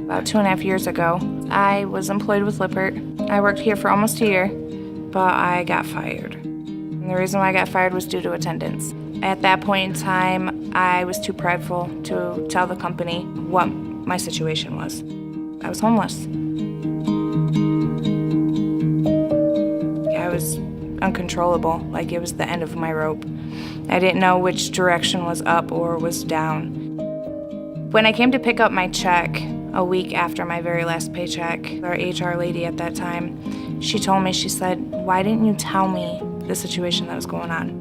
About 2.5 years ago, I was employed with Lippert. I worked here for almost a year, but I got fired. And the reason why I got fired was due to attendance. At that point in time, I was too prideful to tell the company what my situation was. I was homeless. I was uncontrollable, like it was the end of my rope. I didn't know which direction was up or was down. When I came to pick up my check a week after my very last paycheck, our HR lady at that time, she told me, she said, "Why didn't you tell me the situation that was going on?"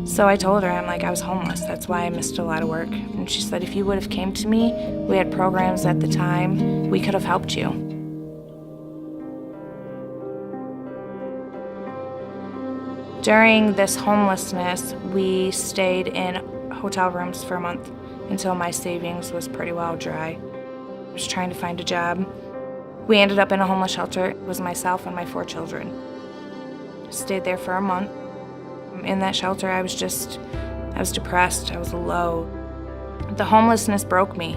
So I told her, I was homeless. That's why I missed a lot of work. And she said, if you would have came to me, we had programs at the time, we could have helped you. During this homelessness, we stayed in hotel rooms for a month until my savings was pretty well dry. I was trying to find a job. We ended up in a homeless shelter. It was myself and my 4 children. Stayed there for a month. In that shelter, I was depressed, I was low. The homelessness broke me.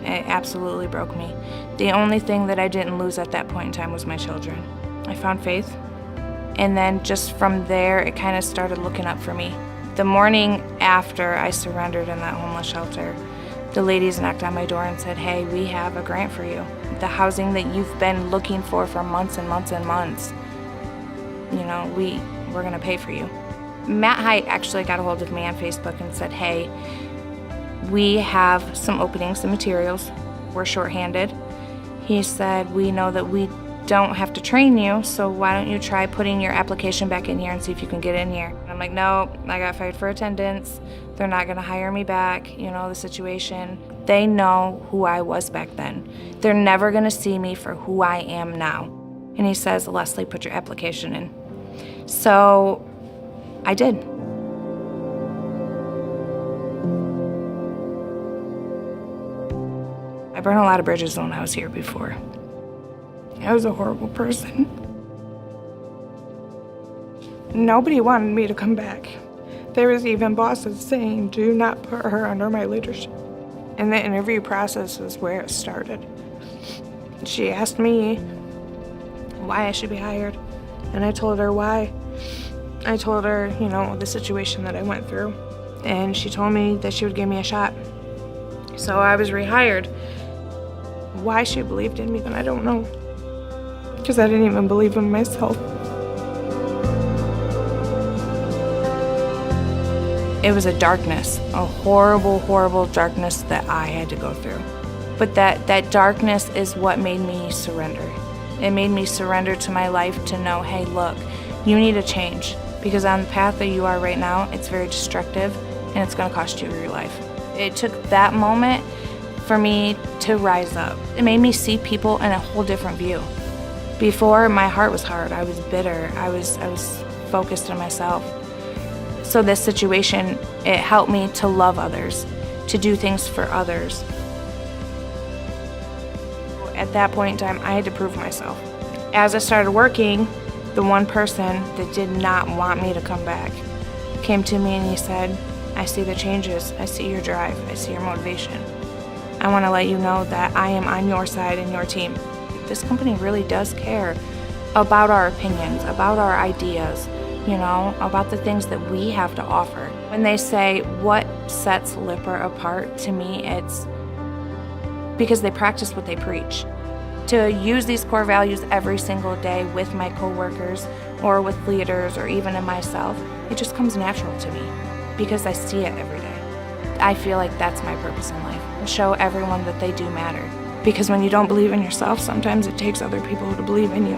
It absolutely broke me. The only thing that I didn't lose at that point in time was my children. I found faith, and then just from there, it kind of started looking up for me. The morning after I surrendered in that homeless shelter, the ladies knocked on my door and said, "Hey, we have a grant for you. The housing that you've been looking for months and months and months, we're gonna pay for you." Matt Height actually got a hold of me on Facebook and said, "Hey, we have some openings and materials. We're shorthanded." He said, "We know that we don't have to train you, so why don't you try putting your application back in here and see if you can get in here?" And I'm like, "No, I got fired for attendance. They're not gonna hire me back, the situation." They know who I was back then. They're never gonna see me for who I am now. And he says, "Leslie, put your application in." So I did. I burned a lot of bridges when I was here before. I was a horrible person. Nobody wanted me to come back. There was even bosses saying, "Do not put her under my leadership." And the interview process was where it started. She asked me why I should be hired, and I told her why. I told her, the situation that I went through, and she told me that she would give me a shot. So I was rehired. Why she believed in me, then I don't know, because I didn't even believe in myself. It was a darkness, a horrible, horrible darkness that I had to go through. But that darkness is what made me surrender. It made me surrender to my life to know, hey, look, you need a change. Because on the path that you are right now, it's very destructive and it's gonna cost you your life. It took that moment for me to rise up. It made me see people in a whole different view. Before, my heart was hard, I was bitter, I was focused on myself. So this situation, it helped me to love others, to do things for others. At that point in time, I had to prove myself. As I started working, the one person that did not want me to come back came to me and he said, "I see the changes, I see your drive, I see your motivation. I want to let you know that I am on your side and your team." This company really does care about our opinions, about our ideas, about the things that we have to offer. When they say, what sets Lippert apart, to me, it's because they practice what they preach. To use these core values every single day with my coworkers or with leaders or even in myself, it just comes natural to me because I see it every day. I feel like that's my purpose in life, to show everyone that they do matter. Because when you don't believe in yourself, sometimes it takes other people to believe in you.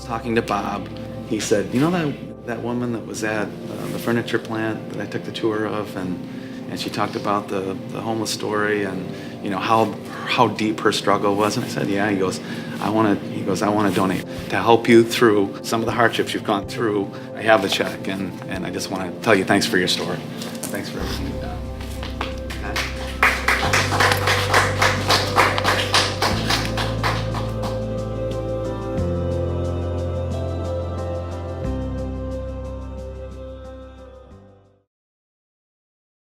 Talking to Bob, he said, that woman that was at the furniture plant that I took the tour of, and she talked about the homeless story, and you know, how deep her struggle was. And I said, yeah. He goes, I want to donate to help you through some of the hardships you've gone through. I have the check, and I just want to tell you thanks for your story. Thanks for everything you've done.